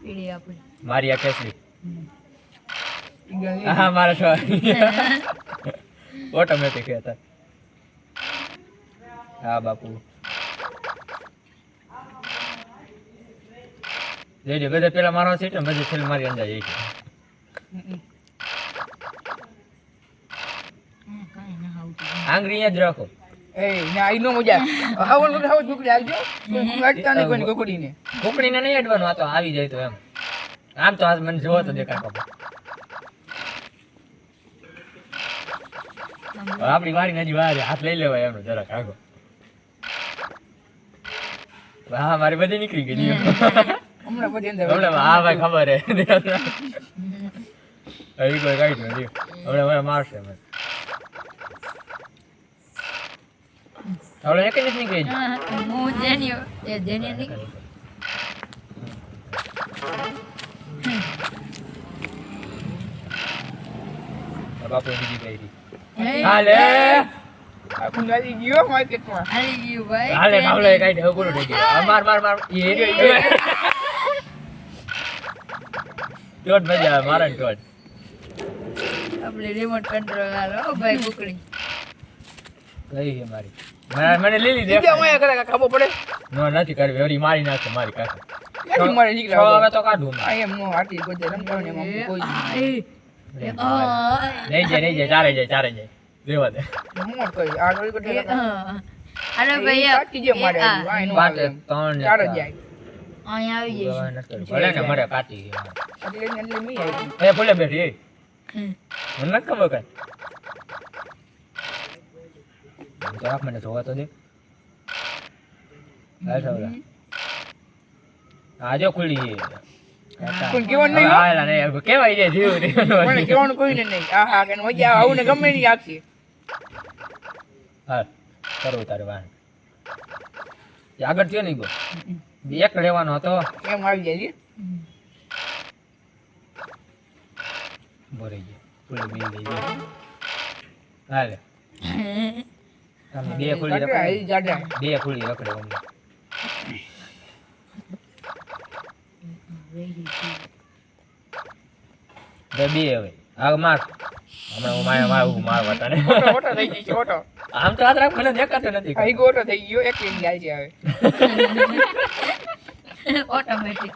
પીળી આપણી મારી આ કેસરી હા મારા છો ઓટોમેટિક હતા હા બાપુ જઈ બધા પેલા મારવા છે ને બધી છેલ્લે મારી અંદર જઈ છે આંગળી જ રાખો એ ના ઈ નો મજા આવવાનું તો આવો ઝુકડી આવજો અટતા નહીં કોઈની કોકડીને કોકડીને નહીં અડવાનું આ તો આવી જાય તો એમ આમ તો આ મને જોવો તો દેખાય બાપુ આપણી વારી નજી વાર હાથ લઈ લેવાય એમનો જરાક આગો હા મારી બધી નીકળી ગઈ હમણાં પછી અંદર હા ભાઈ ખબર હે હજી કોઈ કાઢી નથી હમણાં મારશે મને હવે એક જ નીકળી હું જેની નીકળી બાપુ બીજી કઈ હાલે આપણું ગાડી ગયો માર્કેટમાં હાલી ગયું ભાઈ હાલે નાવલે કાઈ ઢેવ પૂરો થઈ ગયો માર એ ટોટ મજા આવે મારા ટોટ આપણે રિમોટ કંટ્રોલ વાળો ભાઈ કુકડી કઈ છે મારી મને લીલી બીજા દેખાય મોયા કરે ખબર પડે નો નથી કરવી ઓરી મારી નાખે મારી કાકા ક્યાંથી મારે તો નીકળ્યા હવે તો કાઢું આ એમ નો આટી ગોજે રમતા ને એમાં કોઈ નહીં જાય ચારે જાય રેવા દે મોર કરી આ રોઈ ગોટે અરે ભાઈ કાકી જે મારે આ એનો પાંચ ત્રણ ચાર જ જાય અહીંયા આવી જઈશું ભલે ને મરે કાચી એટલે એટલે મી આવી એ ભલે બેઠી મને નથી ખબર કઈ તો આપ મને જોવા તો દે આજો ખુલ્લી કોઈ કેવાનું નહીં હાલા નહીં કેવાય જાય જીવ મને કેવાનું કોઈને નહીં આ હા કે મજા આવું ને ગમે નહીં આખી હા કરો તારે વાહન આગળ થયો નહીં ગો એક લેવાનો હતો એમ આવી જાય ભરાઈ ગયો ખુલ્લી બીજી ગઈ હાલે તમે બે ખુલ્લી છે રખડે જાડા બે ખુલ્લી રખડે અમને બે હવે આ માર હમણાં હું મારવા તને ઓટો થઈ ગઈ છે ઓટો આમ તો હાથ રાખ મને દેખાતો નથી આ ગોટો થઈ ગયો એક લઈને જાય છે હવે ઓટોમેટિક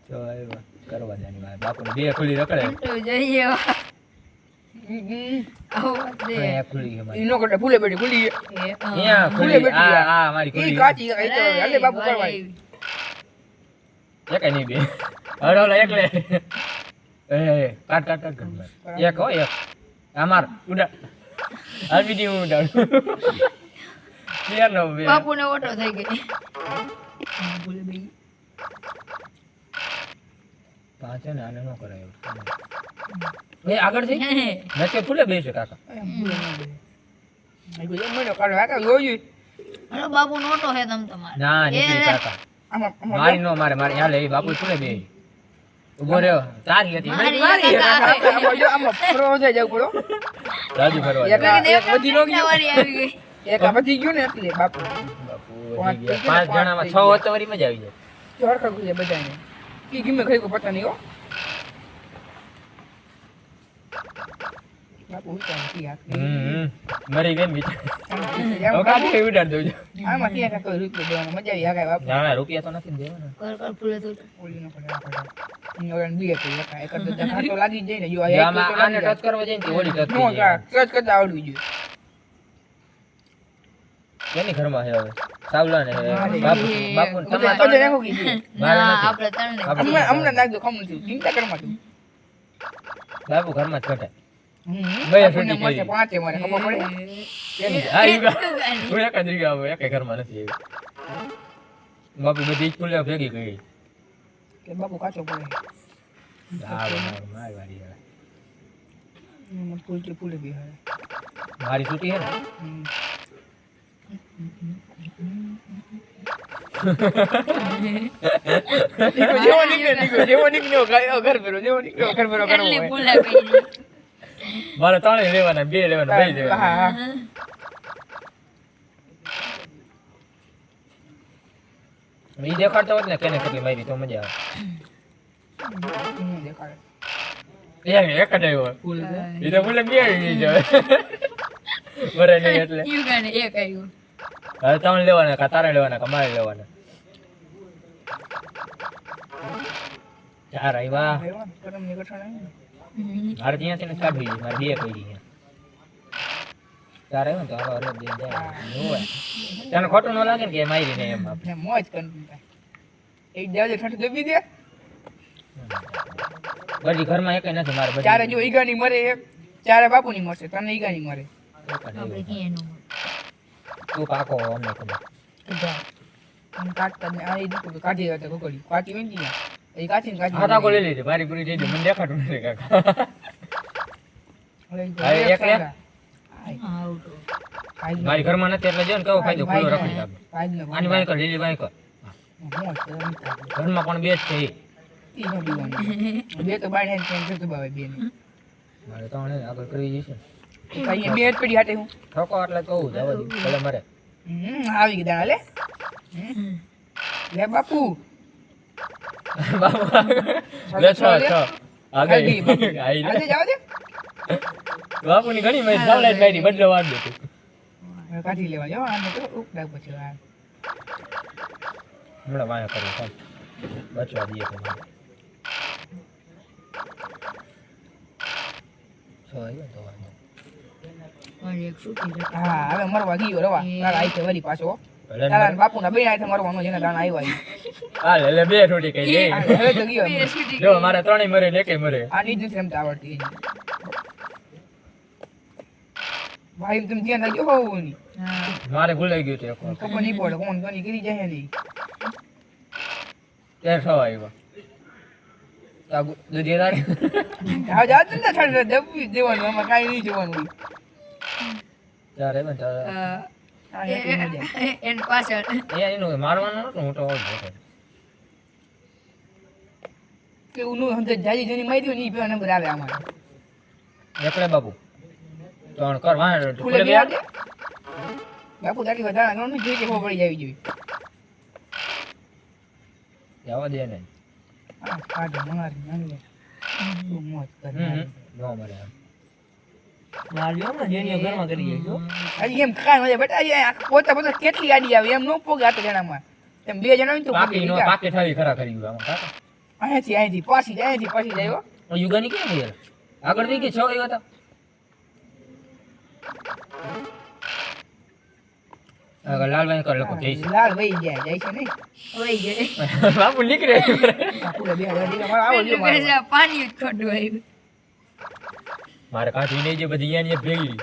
તો આવ્યો કરવા જાની વાત બાપુને બે ખુલ્લી રખડે તો જઈએ આવો દે અહીંયા ખુલ્લી છે મારી ઈનો કટે ફૂલે બેઠી ખુલી અહીંયા ખુલ્લી ખુલ્લી બેઠી આ મારી ઈ ખુલ્લી કાચી એટલે બાપુ કરવા એક નહીં બે અરે ઓલા એકલે એ કાટ એક હો એક અમાર ઉડા આ વિડિયો હું ઉડાડું ક્લિયર નો બે બાપુને ઓટો થઈ ગઈ બોલે ભાઈ પાંચ ને આને નો કરાયો એ આગળ થી મેં ફૂલે બેસે કાકા મને કાઢો આ જોયું અરે બાપુ નો ઓટો હે તમ તમારે ના નીકળી કાકા આમાં મારી નો મારે હાલે એ બાપુ ફૂલે બે ઉભો રહ્યો તારી હતી મારી મારી કાકા. આમાં ફરો જાય જવું પડો રાજુ ફરવા એક વધી નો ગયો વારી આવી ગઈ એક આ વધી ગયું ને એટલે બાપુ બાપુ પાંચ જણામાં 6 હોત તો વરી મજા આવી જાય ચોરખા ગુજે બધાને કી ગમે ખાઈ કો પતા નહીં હો બાપુ ઉતાર કી આ મરી ગઈ બીજા આમાં કાઢી ઉડાડ દઉં આમાં ત્યાં કોઈ રૂપિયા દેવાનો મજા આવી આગાય બાપુ ના રૂપિયા તો નથી દેવાના કર ફૂલે તો ઓલી નો પડે ઓરન બીએ તો એક જ ખાતો લાગી જાય ને જો આ આમાં આને ટચ કરવા જાય ને ઓલી ટચ નો કા કચ કચ આવડવી જોઈએ કેની ઘરમાં છે હવે સાવલા ને બાપુ તો તમારે જ રાખો કીધી મારે ના નથી. આપણે તણને હમણાં નાખજો ખમણ છું ચિંતા કરમાં છું બાપુ ઘરમાં જ કટાય બે આપણને છૂટી મળશે કરી. પાંચે મને ખબર પડે કેની આ યુગા હું એક જ રીગા આવું એક ઘરમાં નથી આવી બાપુ બધી જ ફૂલે ભેગી ગઈ કે બાપુ કાચો પડે મારી વારી હવે. ફૂલ ફૂલે બી હવે મારી છૂટી હે ને જેવો નીકળ્યો ઘર ફેરો જેવો નીકળ્યો ઘર ફેરો કરવો કેટલી હોય. ફૂલે કરી મારે ત્રણે લેવાના બે લેવાના બે લેવાના હા હા ઈ દેખાડતો હોત ને કેને કેટલી મારી તો મજા દેખાડે આવે એક જ આવ્યો ફૂલ ઈ તો ફૂલે બે આવી જાય બરે નહીં એટલે યુગાને એક આવ્યું. હવે તમને લેવાના કા તારે લેવાના કા મારે લેવાના ચાર આવ્યા કરમ ની ગઠણ મારે ત્યાંથી ને કાઢવી મારે બે પડી ગયા ચાર આવ્યો ને તો હવે અલગ બે જાય હોય તને ખોટું ન લાગે ને કે મારી ને એમ આપણે ને મોજ કરી એક જાજે ઠઠ દબી દે બધી ઘરમાં એક નથી મારે બધી ચારે જો ઈગાની મરે એક ચારે બાપુની મરશે તને ઈગાની મરે એક જ આપણે આવ્યો. ક્યાં નું તું પાકો અમને ખબર હું કાઢતા ને આ એ દીકું તો કાઢી હતા કોકડી કાઢી વેંચી ગયા એ કાઢી ને હા તાકો લઈ લીધી મારી પૂરી થઈ ગઈ મને દેખાતું નથી કાકા હવે એક લે આવતો. મારી ઘરમાં નથી એટલે જો ને કેવો ફાયદો ખુલ્લો રાખી દે આની વાય કર લીલી વાય કર ઘરમાં પણ બે જ છે ઈ. બે તો બાય ને જતો બાવે બે ને મારે તો આને આગળ કરવી જશે અહીંયા બે જ પડી હાટે હું ઠોકો એટલે કહું જવા દઉં ભલે મારે આવી ગયા લે લે બાપુ લે છ છ આગળ આવી બાપુ. આઈ લે આજે જાવ દે બાપુની ઘણી મારી સાવલાઈ જ મારી બદલો વાળ દે તું હવે કાઢી લેવા જાવ આને તો ઉપડા પછી આ હમણાં વાયા કરું ચાલ બચવા દઈએ તો મારે છ આવ્યો તો વાંધો મારી એક છૂટી જતી. હા હવે મરવા ગયો રવા તારા આઈ છે વળી પાછો ભલે તારા બાપુના બે આઈ મરવાનો જેને દાણા આવ્યા હાલ એટલે બે થોડી કઈ દે હવે તો ગયો બે છૂટી જો મારે ત્રણેય મરે ને એકેય મરે આ નીચ નથી રમતા આવડતી એની. ભાઈ તમે ધ્યાન રાખજો હોવું નહીં હા મારે ભૂલાઈ ગયું છે એક વાર. ખબર નહીં પડે કોણ કોની કરી જાય નહીં ત્યાં છ આવ્યા આ દૂધી તારી હા જાત ને ઠંડ દબી દેવાનું આમાં કાંઈ નહીં જોવાનું ચાર આવ્યા ને ચાર હા એટલી મજા એન પાછળ અહીંયા એનું મારવાનું નતું હું તો ઓળ જોતો. કેવું નું હંતે જાજી જની મારી ને ઈ પેલા નંબર આવે આમાં એકલે બાપુ ત્રણ કર વાહ ફૂલે બે આવે બાપુ તારી વધારા નો જોઈ કે ખબર પડી જાવી જોઈએ જવા દે ને હા કાઢો મારી નાની તું મોજ કર નો મરે એમ. હજી એમ ખાય મજા બેટા હજી આ પોતા પોતા કેટલી આડી આવે એમ નો પોગે આ તો જણામાં એમ બે જણા હોય ને તો પાકી નો પાકી થાવી ખરા કરી ગયું આમાં કાકા અહીંયાથી પાછી જાય હો. યુગાની ક્યાં ગઈ આગળ થઈ ગઈ છ આવ્યા હતા આગળ લાલભાઈ કર લોકો જઈશ લાલ વહી જાય છે નહીં વહી ગઈ. બાપુ નીકળે બાપુને બે હજાર મારો આવો લ્યો પેલું મારો. કે છે પાણી જ ખોટું આવ્યું. મારે કાઢી નહીં જે બધી યાની એક ભેગી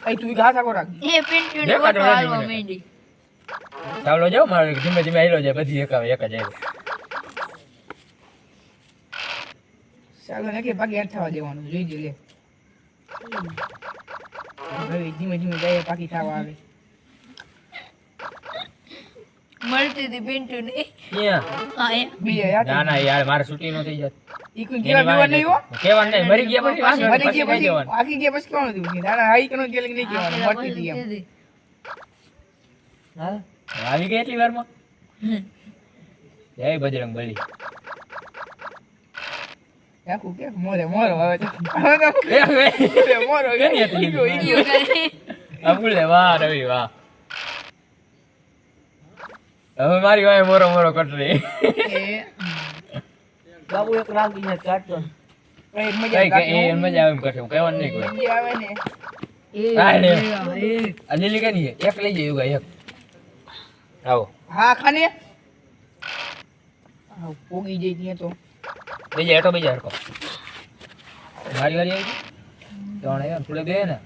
અહીં તું ઘાસ આખો રાખ એ પિન્ટુ ને દેખાડો ઓટો નથી હાલવા મને. માંડી. ચાલો જાઓ મારે ધીમે ધીમે આવેલો જાય બધી એક આવે એક જ આવે ચાલો ને કે બાકી હેઠ થવા દેવાનું જોઈ લે હવે ધીમે ધીમે જાય પાકી થવા આવે મળતી હતી પિન્ટુ ને ક્યાં હા એ બે યાર ના ના યાર મારે છૂટી નો થઈ જાય ઈ કોઈ કેવા બેવા નહીં હો કેવાનું નહીં મરી ગયા પછી વાંધો નહીં, મરી પછી ગયા કહી પછી દેવાનું. આગી ગયા પછી કોણ હતું દાણા હાઈ કનો કે નહીં કહેવાનું પેલા મળતી હતી એમ દીધી. આવી ગઈ એટલી વારમાં જય બજરંગ બલી આખું કે મોરે મોરો હવે તો મોરો કેની હતી? ઈ ગયો, ઈ ગયો. અબુલે વાહ રવિ વાહ હવે મારી વાય મોરો મોરો કટરી એ બાબુ એક લાગીને કાઢતો એ કઈ મજા કે એ મજા આવે એમ કરશે હું કહેવાનું નહીં કોઈ મજા આવે ને એ હા, લે. એ આ લીલી કઈ નહીં એક લઈ જાય એક આવો હા ખાને આ પોગી જઈ ત્યાં તો બીજા હેઠો બીજા હરકો મારી વારી આવી ગઈ? ત્રણ આવ્યા થોડે બે ને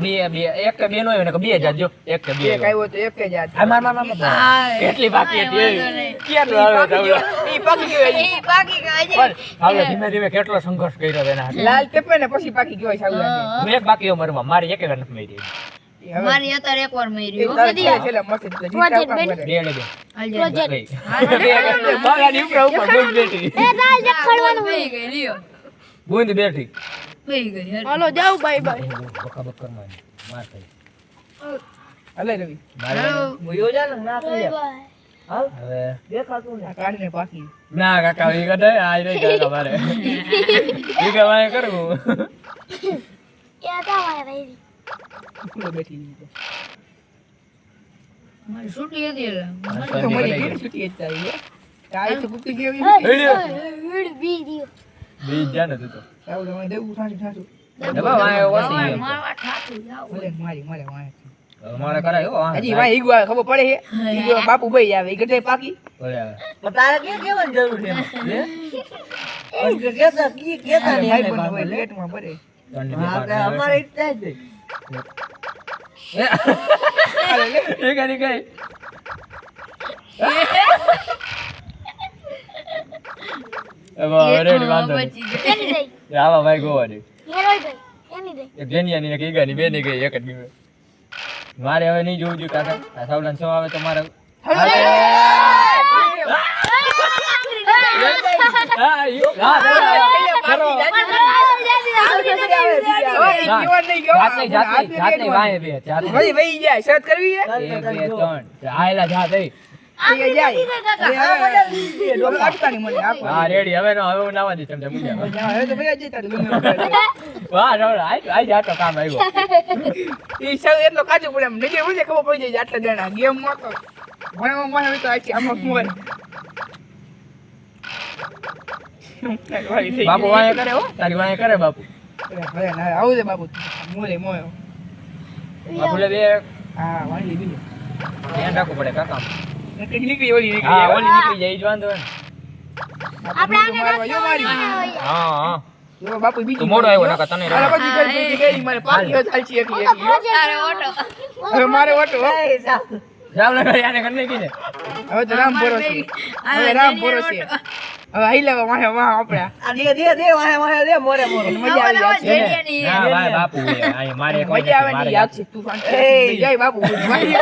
બે બે એક કે બે નો આવ્યો ને કે બે જાજો એક કે બે એક આવ્યો તો એક જ આ આ માર માર માર હા, કેટલી બાકી હતી વાંધો નહીં. કેટલું આવે તાવલો ઈ પાકી ગયો હજી. એ બાકી કાજે હાલો ધીમે ધીમે કેટલો સંઘર્ષ કર્યો તેના હાથે. લાલ તેપે ને પછી પાકી ગયો સાવલાને હું એક બાકી હો મરમાં મારી એક નથી મરી હવે મારી અત્યારે એકવાર મરી એક તારે છેલ્લે છેલ્લે મસ્ત જીતા કામ કરે. બે લે બે હાલજે. ગઈ. બાગાની ઉપર ઉપર બૂંદ બેઠી વહી ગઈ લ્યો બૂંદ બેઠી વહી ગઈ હાલો જાવ બાય બાય બકા બક કરવાની માર થઈ હલે રવિ મારે હાલ હવે આ કાઢને પાકી ના કાકા ઈ કદે આજ નહીં કાકા મારે ઈ કે વાય કરવું ફૂલે બેઠી લીધી મારી છૂટી હતી એટલે તો મરી ગઈ છૂટી જ તારી કાઈ તો કુકી જેવી બીજ જા ને તું તો આવું તમે દેવું ઠાઠું દબા વાય ઓસી એમ મારવા ઠાઠું જાવ ભલે મારી મારે વાય મારે કરાય હો હજી વાય ઈગો આવે ખબર પડે છે ઈગો બાપુ ભાઈ આવે ઈ ગટે પાકી ઓલે આવે તારે કે કેવાની જરૂર છે કેતા આની હાઈ નહીં પણ હોય લેટમાં પડે અમારે ઈચ્છા જ એ કરી ગઈ હવે રેડી વાંધો બચી ગઈ આવા ભાઈ ગોવાની એક જેનિયાની ને કીગાની બે ને ગઈ એક જ દિવસ મારે હવે નહીં જોવું જોઈએ કાકા આ સાવલાન સો આવે તો મારે હા યો હા કરો જાત નહીં વાય બે જાત ભાઈ ભાઈ જાય શરત કરવી છે 1 2 3 આયલા જાત એ એ જાય ડોલ કાટતાની મને આપો હા રેડી હવે નો હવે હું નાવા દઈશ તમને મુજે હવે તો ભાઈ જતા ગમે વાહ રવળ આઈ જાતો કામ આવ્યો ઈ સૌ એટલો કાચું પડે એમ નજર મુજે ખબર પડી જાય આટલા જણા ગેમ માં તો ભણવામાં મને તો આખી આમાં મોય બાપુ વાય કરે હો તારી વાય કરે બાપુ ભલે ના આવું છે બાપુ મોલે મોયો બાપુ લે બે હા વાળી બીજો ધ્યાન રાખવું પડે કાકા નીકળી ઓલી નીકળી હા ઓલી નીકળી જાય ઈ જ વાંધો હે આપણે મારી હા હા જો બાપુ બીજી તું મોડો આવ્યો નકા તને અરે બધી ઘર બીજી ગઈ મારે પાકી ચાલતી એકલી એકલી તારે ઓટો હવે મારે ઓટો રામ લગા યાને કર નહીં કીને હવે તો રામ ભરોસે હવે રામ ભરોસે હવે આઈ લેવા વાહ વાહ આપણે આ દે વાહે દે મોરે મજા આવી જાય ના ભાઈ બાપુ આ મારે કોઈ મજા આવે મારે ની યાદ છે તું જય બાપુ વાહી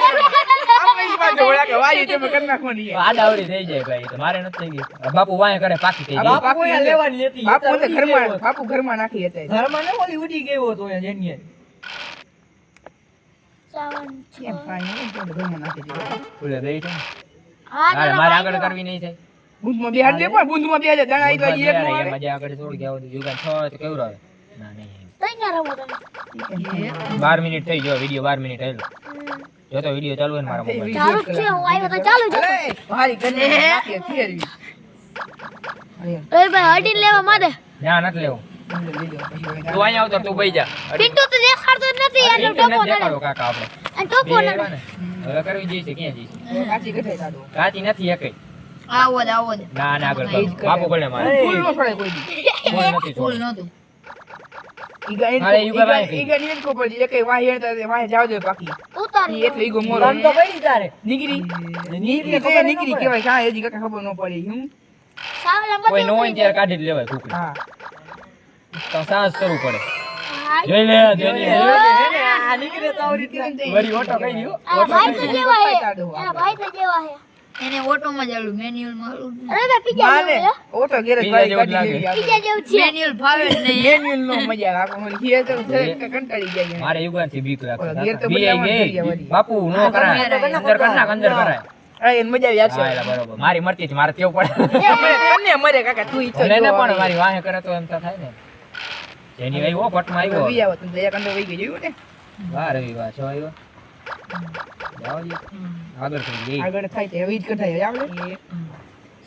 આપણે પાછો ઓળા કે વાહી તમે કરી નાખવાની આડાવડી થઈ જાય ભાઈ તો મારે નથી થઈ ગઈ બાપુ વાય કરે પાકી થઈ ગઈ બાપુ અહીંયા લેવાની હતી બાપુ તો ઘરમાં નાખી હતા ઘરમાં ને ઓલી ઉડી ગયો હતો અહીંયા જેની કેમ કાઈ નહીં તો ઘરમાં નાખી દીધું બોલે દઈ છે મારે આગળ કરવી નહીં થાય બુંદમાં બેહાડ દે પણ બુંદમાં બેહાડ દે દાણા આઈ તો એક નો આવે મજા આગળ થોડી ગયા હોય યુગા 6 તો કેવું રહે ના નહીં 12 મિનિટ થઈ ગયો વિડિયો 12 મિનિટ થયેલો જો તો વિડિયો ચાલુ હે ને મારા મોબાઈલ ભારી ગને નાખી ફેરવી ના નથી લેવું તું અહીંયા આવતો તું બેહી જા દેખાડો કાકા આપણે હવે કરવી જઈશે ક્યાં જઈશે કાચી ગઠે કાઢો કાચી નથી એકઈ આવો જ ના ના આગળ બાપુ ગળે મારે ફૂલ નો છોડે કોઈ દી ફૂલ નથી ફૂલ છોડવું. નતું અરે યુગા ભાઈ કઈ. ઈગા નીન કો પડી એકે વાહી હેતા તે વાહી જાવ દે બાકી ઈ એટલે ઈગો મોરો કામ તો પડી તારે નીકળી કેવાય કાંઈ હજી કાંઈ ખબર ન પડી હું કોઈ નો હોય ને ત્યારે કાઢી જ લેવાય કુકડી હા તો સાહસ કરવું પડે જોઈ લે આ નીકળે તો આવરી વરી ઓટો કઈ ગયો એને ઓટોમાં જ આલું મેન્યુઅલ માં આલું માને ઓટો ગેરેજ પીઝા ભાઈ જેવું જ ગાડી લાગે. લેવી આવે મેન્યુઅલ ફાવે જ નહીં મેન્યુઅલ નો મજા આવે આપણે ઘીએ તો કંટાળી જાય મારે યુગાન થી બીક લાગે ઓલા ગેર તો બી બદલાવવા આઈ જ થઈ ગઈ ગયા બાપુ નો કરાય અંદર કર નાખ અંદર કરાય અરે એને મજા આવી હા એલા બરોબર મારી મરતી છે મારે કેવું પડે મને મરે કાકા તું ઈ તો ભલે ને પણ મારી વાહે કરે તો એમ તો થાય ને જેની આવ્યો પટમાં વી આવ્યો આવો તું દયા કંદો વઈ ગઈ જોયું ને વાહ રવિ વાહ છો આવ્યો જાઓ જી આગળ થઈ ગઈ આગળ થાય તે હવે જ કઢાય આપણે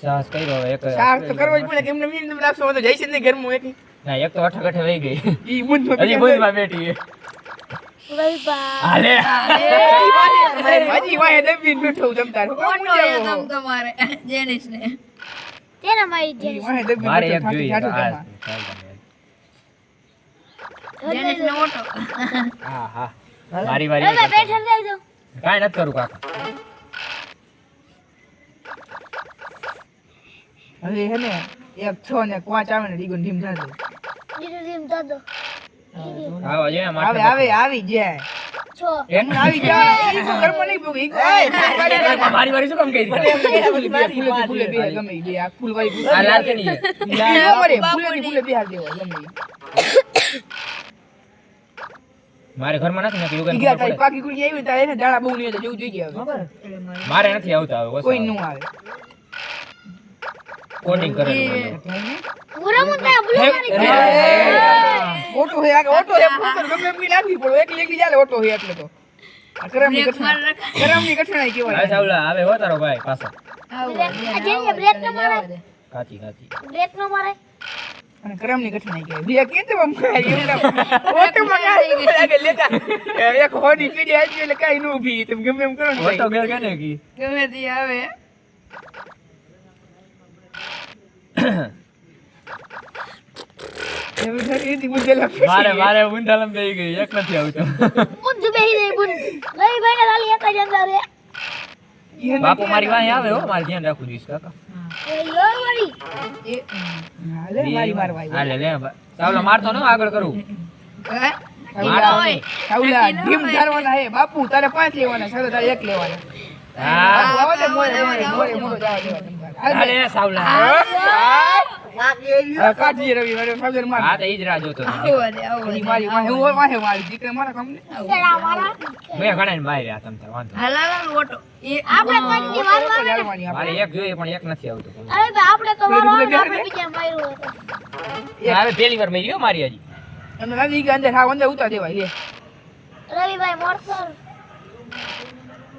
સાહસ કર્યો હવે એક સાર તો કરવો જ પડે કેમ ને મીન રાખશો તો જઈશ ને ઘરમાં એક ના એક તો અઠગઠે વહી ગઈ ઈ મુંડમાં હજી ભૂજમાં બેઠી હાલે હજી વાહે દબીને બેઠો જમતા ઓટો એ તમ તમારે જેનિસ ને વાહે દબીને મારે એક બેઠો જોઈએ ઠાઠું હા જેનિસ ને ઓટો હા હા મારી વારી કાંઈ નથી કરું કાકા હવે હે ને એક 6 ને 5 આવે ને ડીગો ઢીમ થાતો આવા જોઈએ આવે આવે આવી જાય એમ આવી જાય ઈ તો ઘરમાં નહીં પોગી મારી વારી શું કામ કહી ફૂલે બે ગમે ઈ બે આ ફૂલ વાળી આ લાલ કે નહીં મરે ફૂલે બે હાલ દેવો ગમે ઈ. મારે ઘરમાં નથી ને યોગન ઈ ગયા તારી પાકી કુડી આવી તારે એને દાણા બહુ નહીં જેવું જોઈ ગયા ખબર મારે નથી આવતા હવે કોઈ નું આવે કોડિંગ કરેલું પૂરા મુદ્દા બ્લુ મારી ઓટો હે આ ઓટો હે ફોકર ગમે એમ નાખવી પડે એકલી એકલી ચાલે ઓટો હે એટલે તો આ કરમની કઠણાઈ હા કહેવાય સાવલા આવે હો તારો ભાઈ પાછો અજય બ્રેક ન મારે કાચી કાચી બ્રેક ન મારે અને કરમની કઠણાઈ કહેવાય બે કે તો ઓટો મગાવી આગળ લેતા એક હોડી પીડી આવી એટલે કાઈ ન ઊભી તમે ગમે એમ કરો ને ઓટો ગેર કેને કી ગમે તે આવે એવી થતી મુજેલા મારે ઊંધાલમ બેહી ગઈ એક નથી આવતો બુંદ બેહી દે બુંદ લઈ ભાઈને લાલી એક જ અંદર રે બાપુ મારી વાંહે આવે હો મારે ધ્યાન રાખવું જોઈશ કાકા એ યો વળી હાલે મારી મારવાય હાલે લે સાવલા મારતો ન આગળ કરું હે મારો આવલા ઢીમ ધારવાના હે બાપુ તારે 5 લેવાના સાલો તારે 1 લેવાના હા આવો તે મોરે મોરો જાવ દેવા હાલે સાવલા કાઢી રવિ મારે ફાજર માર હા તો ઈ જ રાહ જોતો હતો. આવો દે આવો ઈ દે મારી વાહે હું વાહે મારી દીકરા મારા કામ ને તેડા મારા મેં ઘણાને માર્યા તમ તાર વાંધો હલાલા ઓટો એ આપણે કોઈ મારવા જાળવાની મારે એક જોઈએ પણ એક નથી આવતો અરે ભાઈ આપણે તો મારવા આપણે બીજા માર્યો હતો હવે પહેલી વાર મારી મારી હજી અને નદી કે અંદર હા અંદર ઉતાર દેવાય લે રવિભાઈ મોરસર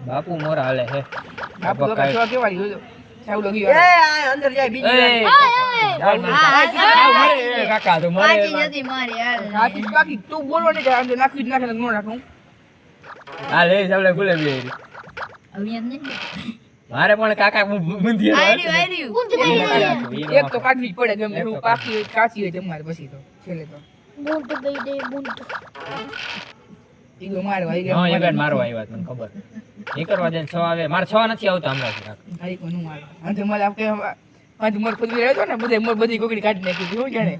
બાપુ મોરા હાલે હે બાપુ તો કાંઈ- કશો કેવાડી જોજો સાવલો એ ગયો આ અંદર જાય બીજી એ, ઓય એ, કાકા તો મારે કાચી જતી મારી હાલ બાકી બાકી તું બોલો ને કે અંદર નાખી જ નાખે ન નાખું હા લે સાવલે ગુલે બે હવે એમ નહીં મારે પણ કાકા બુંધી આર્યું બુંદ બેહી દે એક તો કાઢવી જ પડે ગમે હું પાકી હોય કાચી હોય તમારે પછી તો છેલ્લે તો બુંદ બેહી દે બુંદ ઈગો મારવા ઈ હા એ ગાડ મારવા આવ્યા મને ખબર નીકળવા દે 6 આવે મારે 6 નથી આવતા હમણાં કાકા આઈ કોનું માર અંતે મને આપ કે પાંચ મોર ખુદી રહ્યો તો ને બધે મોર બધી કોકડી કાઢી નાખી શું જાણે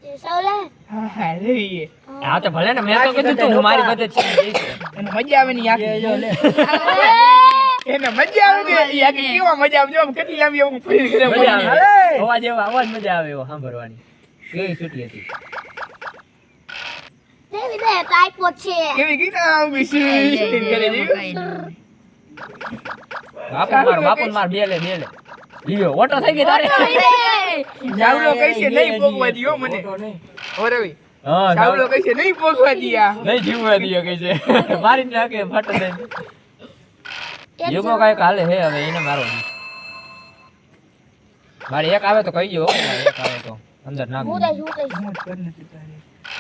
એ સાવલે હા હા રહી હા તો ભલે ને મેં તો કીધું તું હું મારી બધે જ છે એને મજા આવે ની આખી એને મજા આવે ને ઈ આખી કેવા મજા આવે જો આમ કેટલી આવી હું ફરી કરે મજા મજા આવે આવે અવાજ એવો અવાજ મજા આવે એવો સાંભળવાની કેવી છૂટી હતી દેવી દે ટાઈપો છે કેવી ગીતા આવી શૂટિંગ કરે છે બાપુ માર બે લે લ્યો ઓટો થઈ ગઈ તારે જાવલો કઈશે નહીં પોગવા દીયો મને ઓ રવિ હા જાવલો કઈશે નહીં પોગવા દીયા નહીં જીવવા દીયો કઈ છે મારી નાખે ફટ દે યુગો કાંઈક હાલે હે હવે એને મારો મારે એક આવે તો કહી દો એક આવે તો અંદર નાખ હું દઈશ મોટ કર નથી તારે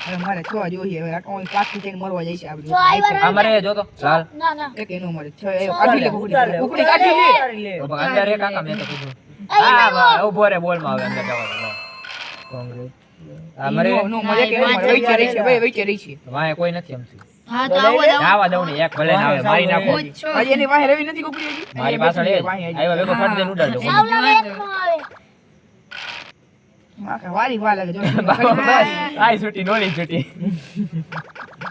હવે મારે છ જોઈએ હવે આ કોઈ પાકી થઈને મરવા જાય છે આપણે જો આવ્યા આ મારે જો તો લાલ ના ના એક એનો મારે છ એ કાઢી લે કુકડી કાઢી લે અંદર એક કાકા મેં તો કીધું એ હા વાહ, ઉભો રે બોલ માં આવે અંદર જવા દો કોંગ્રેસ આ મારે નો મજા કે મારે વૈચે રહી છે ભાઈ વૈચે રહી છે વાંહે કોઈ નથી એમથી હા તો આવો દે આવા દઉં ને એક ભલે ના આવે મારી નાખો હું જ છું આજે એની વાહે રવિ નથી કુકડી હજી મારી પાછળ એ આવ્યા ભેગો ફટ દે ઉડાડ દો સાવલા એક નો આવે માખા વારી વા લાગે જો આઈ છૂટી નોલી છૂટી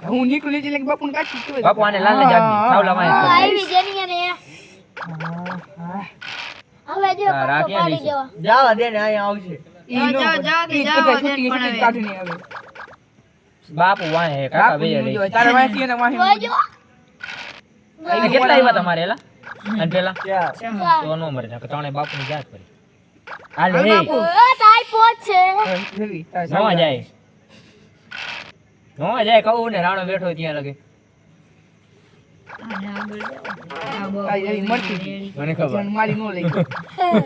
હું નીકળું એટલે કે બાપુને કાઢી તો બાપુ આને લાલ ને જાડી સાવલા માં આવી જેની ને હવે જો હા, પત્તો રાખીએ કાઢી નીચે. દેવા જાવા દે ને અહીંયા આવશે જાઓ, કાઢી નહીં આવે બાપુ વાંહે હે કાકા બે રહી તારે વાહે ને વાહે જોજો એટલે કેટલા આવ્યા તમારે એલા અને પેલા ચાર. તો નો મરે નાખે ત્રણે બાપુ ની જાત કરી હાલે હાલ હે બાપુ. ટાઈપો છે રવિ તારે નો જાય નો જાય કહું ને રાણો બેઠો ત્યાં લગે તારી રવિ મરતી હતી. મને ખબર પણ મારી નો લઈ ગઈ.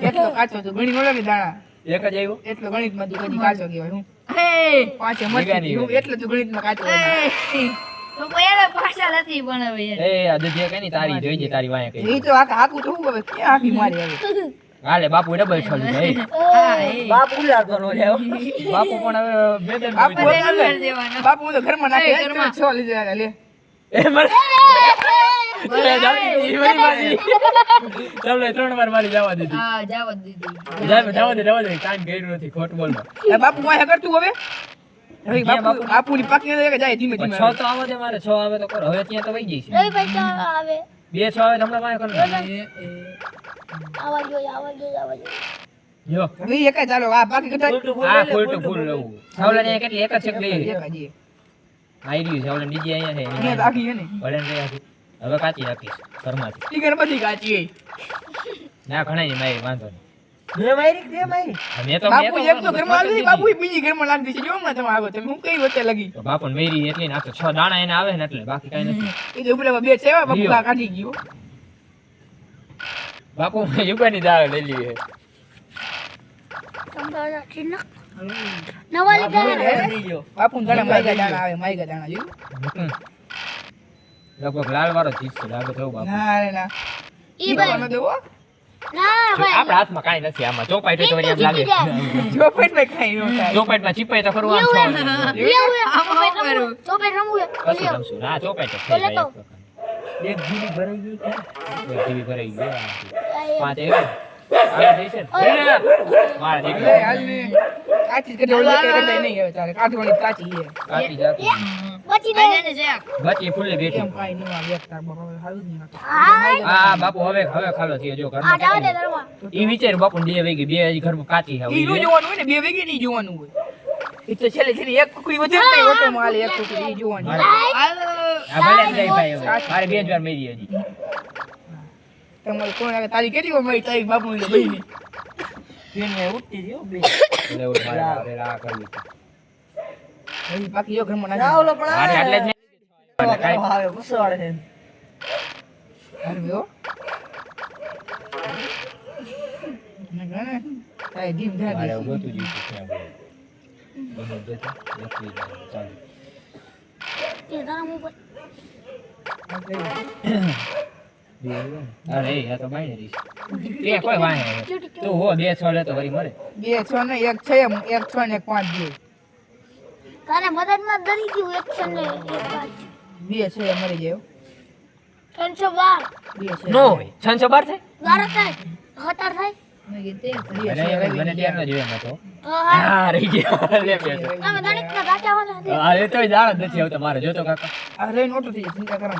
એટલો કાચો તો ગણી નો લાગે દાણા એક જ આવ્યો એટલો ગણિત માં તું કદી કાચો કહેવાય હું હે પાંચે મરતી ભેગાની હતી. હું હોય. એટલે તું ગણિત માં કાચો એ તો પહેલા પાછા નથી પણ હવે યાર. એ આ દુધિયા કઈ ની તારી જોઈ છે તારી વાંહે એ કઈ તો આખા હાકું તો હું હવે ક્યાં હાકી મારી હવે હાલે બાપુ ડબલ છોડી દે હા એ બાપ ઉલાડતો નો જાવ બાપુ પણ હવે બે બે બાપુ બધે બોલ નંબર દેવાનો બાપુ હું તો ઘરમાં નાખી એ, આય, ઘરમાં. છ લીધા લે એ મને એ જાવી દીધી, મારી બાજી. ચાલો એ 3 વાર મારી જવા દીધી હા જાવ દીદી જવા દે ટાઈમ કર્યું નથી ખોટ બોલમાં એ બાપુ વાહે કરતું હવે હવે ક્યાં બાપુ બાપુ? બાપુની પાકી અંદર જાય ધીમે પણ ધીમે 6 તો આવે છે મારે 6 આવે તો કરો હવે ત્યાં તો વઈ જઈશ રવિભાઈ તો આવે 2 6 આવે તો હમણાં વાંહે કરો આવા જોઈએ જો હવે એક જ ચાલો આ બાકી કરતા આ ફૂલ ટુ ફૂલ લઉં સાવલા ને કેટલી એક જ છેક લઈ એક જ એ. આઈ રહ્યું છે ઓલે બીજી અહીંયા છે અહીંયા તો આખી છે ને ભલે ને રહ્યા છે. હવે કાચી રાખીશ ઘરમાંથી ઈ ઘર બધી કાચી ના ઘણા ની મારી વાંધો નહીં બે મારી મેં તો બાપુ એક તો ઘરમાં આવી બાપુ બીજી ઘરમાં લાગતી છે જો હમણાં તમે આવો તમે હું કઈ વચ્ચે લગી બાપુ મેરી એટલી ના તો 6 દાણા એને આવે ને એટલે બાકી કઈ નથી એ તો ઉપલા બે છે બાપુ કા કાઢી ગયો બાપુ યુગાની દાળ લઈ લીધી તમારા ચિન્ન નવા લીધા બાપુ દાણા માઈગા દાણા જોયું લગભગ લાલ વાળો ચીજ છે લાગે તો બાપુ ના રે ના ઈ ભાઈ ન દેવો ના ભાઈ આપણા હાથમાં કાઈ નથી આમાં ચોપાઈ તો વળી એમ લાગે જો પેટ મે ખાઈ નો થાય ચોપાઈ માં ચીપાઈ તો ખરું આમ છો ચોપે રમવું કશું રમશું ના ચોપાઈ તો તો લેતો. એક જીબી ભરાઈ ગઈ કે ટીવી ભરાઈ ગયો પાંચ આગળ જઈશે ને મારા લે દીકરા હાલ ને કાચી કે ઓલી કે કદાય નહીં આવે તારે કાઠવાડી કાચી છે કાચી જાતી પછી દે બચી ફૂલે બેઠી કેમ કાઈ નહીં આવે તાર બાપા હાલ નહીં નાખે હા હા બાપુ હવે ખાલો થયો જો આ ઘરમાં જાવ દે દરવા ઈ વિચાર બાપુ 2 વાગે 2 હજી ઘરમાં કાચી છે ઈ નું જોવાનું હોય ને બે વેગે નહીં જોવાનું હોય એ તો છેલ્લે છેલ્લે એક કુકડી વધે ને ઓટો માં હાલે એક કુકડી ઈ જોવાનું આ ભલે જાય ભાઈ હવે મારે 2 વાર મેરી હજી તમારે કોણ આવે તારી કેટલી વાર મળી તારી બાપુ ની બહેની પેને ઉઠતી રહ્યો બે એટલે ઓલ મારે આ કરવી હજી બાકી જો ઘરમાં ના ના ઓલો પણ મારે એટલે જ ને કાઈ આવે ગુસ્સો આવે છે હારું જો ના ગણે તારી જીભ મારે જાડી એવું ગોતું જોઈતું છે આપણે બને જતો લખી જાય ચાલ તે ધરમ ઉપર અરે આ તો બાઈ રહી છે એ કોઈ વાંહે તું હો 2 6 લેતો વળી મળે બે છ ને એક છે એક છ ને એક પાંચ બે તારે મદદમાં દરી ગયું એક્શન ને એક વાત બે છે મરી જાય 312 બે છે નો હોય 612 થાય 12 થાય 17 થાય મને ત્યાં ન જોયા નતો તો હા હા રહી ગયા લે બે તો તમે ગણિતના દાખલા વાળા હા એ તો જાણ જ નથી આવતા મારે જોતો કાકા આ રેન ઓટો થઈ જાય ચિંતા કરો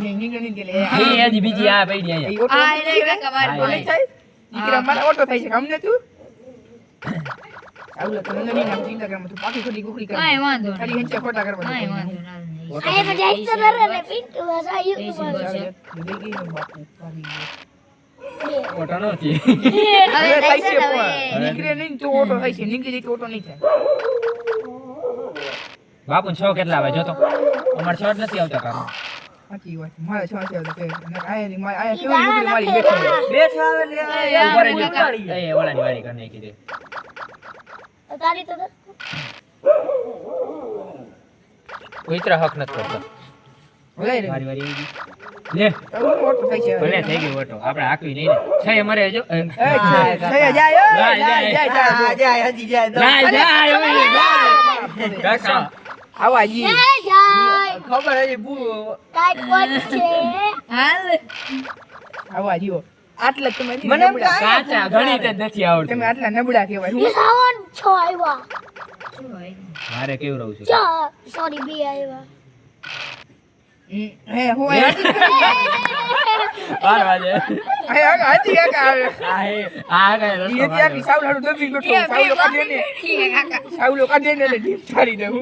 નીકળી નહીં ગયેલી એ હજી બીજી આ પડી અહીંયા આ એને કાકા મારી હા, બોલે થાય દીકરા મારા ઓટો થાય છે અમને તું આવું તો નંદની નામ ચિંતા કરવા તું પાકી ખોટી કુકડી કર કાંઈ વાંધો નહીં. ખાલી હંચા ખોટા કરવા કાંઈ વાંધો નહીં. આ તો જાય તો ધરે ને પિંટુ આ યુટ્યુબ ઓટો નથી હવે થાય થઈ છે છે ને પણ. હવે. નીકળે નહીં તો ઓટો થાય છે નીકળી જાય તો ઓટો નહીં થાય બાપુ 6 કેટલા આવે જોતો અમાર 6 નથી આવતા કાકા સાચી વાત મારે છ છે તો કે આયા કેવી નીકળી મારી બેઠી બે છ આવે લે ઉપર જ એ ઓલાની વાડી કરી નાખી દે તારી તો કોઈ તરહ હક નથી કરતો ભલાઈ રે મારી વાડી આવી ગઈ લે ઓટો થાય છે ભલે થઈ ગયું ઓટો આપણે હાકવી નહીં ને છે મરે જો એ છે જાય જાય જાય હજી જાય જાય જાય હવે જાય કાકા આવા જી એ જાય ખબર હજી બુ ટાઈપ છે હાલ. આવા જીઓ આટલા તમે મને એમ નબળા. કાચા ગણિત જ નથી આવડતું તમે આટલા નબળા કહેવાય એ હું સાવન છો આવ્યા શું હોય? મારે કેવું રહું છે ચાર સોરી બે આવ્યા હે હું બાર વાગે હાજી કાકા આવે આ હે આ કઈ રસ્તો ઈ ત્યાં સાવ લાડુ દબી બેઠો સાવ કાઢે ને ઠીક છે કાકા. સાવ કાઢે ને એટલે ડીપ છાડી દઉં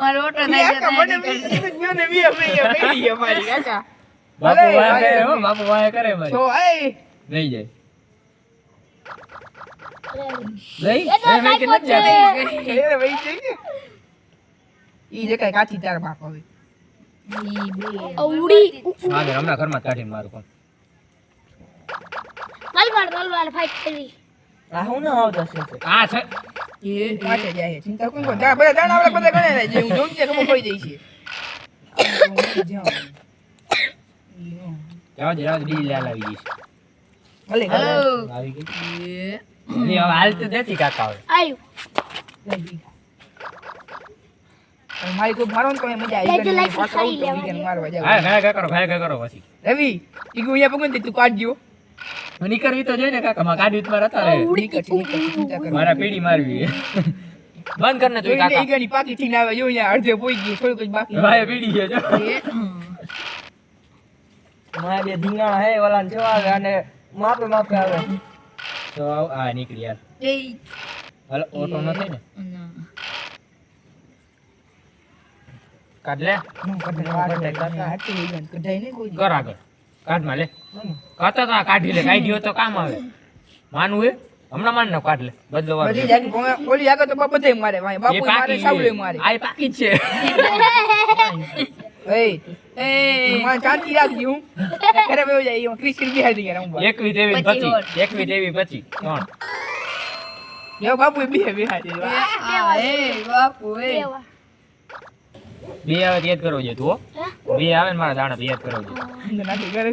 મારો ઓટો ઈ થાય છે કાકા મને મને બી મેડી અમારી કાકા બાપુ ભલે, વાય કરે ભલે. હો બાપુ વાય કરે મારી તો એ લઈ જાય એ લઈ તો એ મેં કે ટાઈપ નથી છે જાતી. એ વઈ જઈ ને ઈ જે કઈ કાચી તાર બાપ હવે ઈ બે. ઉડી હા મેં હમણાં ઘરમાં જ કાઢીને મારું પણ તલવાર ફાઈટ કરી આ હું ના આવતા છે આ છે એ પાછે જાય ચિંતા કોણ કોણ બધા દાણા આપણે બધા ગણે છે હું જોઉં છે ખબર પડી જાય છે જાવ જાવ ડી લાલ આવી ગઈ છે ભલે હલો. આવી ગઈ એ. ની હવે હાલ તો દેતી કાકા હવે આવ્યું મારી કોઈ મારો ને તો એ મજા આવી ગઈ લાઈટ પાછો ખાઈ આવું તો weekend મારવા જાવ હા ઘણા કરો પછી રવિ ઈ ગુ અહીંયા પગન તું કાઢજો નીકળવી તો જોઈએ ને કાકા માં કાઢી જ મારા હતા રે નીકળ ચિંતા કરો મારા પીડી મારવી બંધ કર ને તું જોઈને કાકા ઈ ગની પાકી થી આવે જો અહીંયા અડધે પોઈ ગઈ થોડુંક જ બાકી ભાઈ પીડી છે જો એ. મારા બે ધીંગાણા હે ઓલાને જવા આવે અને માપે માપે આવે તો આ નીકળી યાર એ. હાલો ઓટો ન થાય ને ના. કાઢ લે કઢાઈ નહીં કોઈ કર આગળ કાઢમાં લે કાઢતા કાઢી લે કાઢ્યો તો કામ આવે માનવું હે હમણાં માન ના કાઢ લે બદલો વાર બધી જાગી ઓલી આગળ તો બધે મારે ભાઈ બાપુ મારે સાવલે મારે આ પાકી જ છે એ માર ચાંદી રાખી હું ઘરે બેહો જાય હું ક્રિશ્ચિયન બિહારી ગયા હું 21 દેવી 25 3 યો બાપુ બિહારી બાપુ એ કેવા બે આવે તો યાદ કરવો જોઈએ તું હો. બે આવે ને મારા દાણા તો યાદ કરવો જોઈએ નાખી કરે